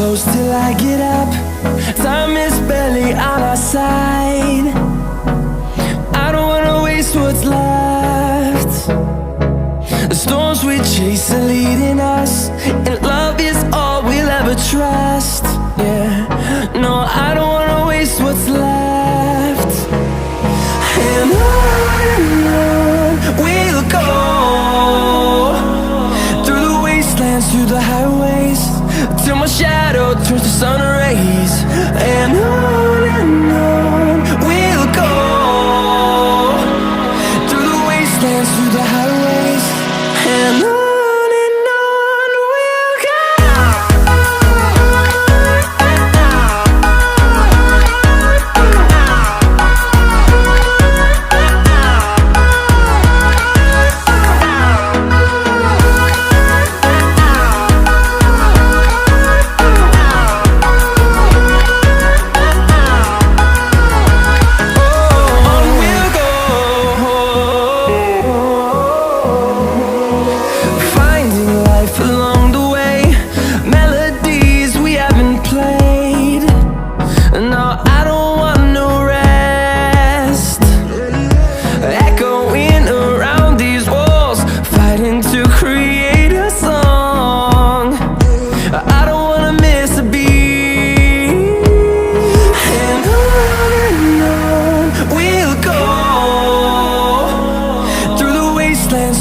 close till I get up. Time is barely on our side. I don't wanna waste what's left. The storms we chase are leading us, and love is all we'll ever trust. Yeah, no, I don't wanna waste what's left. And on we'll go, through the wastelands, through the highways, till my shadow turns to sun rays. And on we'll go, through the wastelands, through the highways, and on.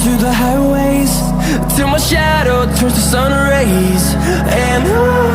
Through the highways, till my shadow turns to sun rays. And on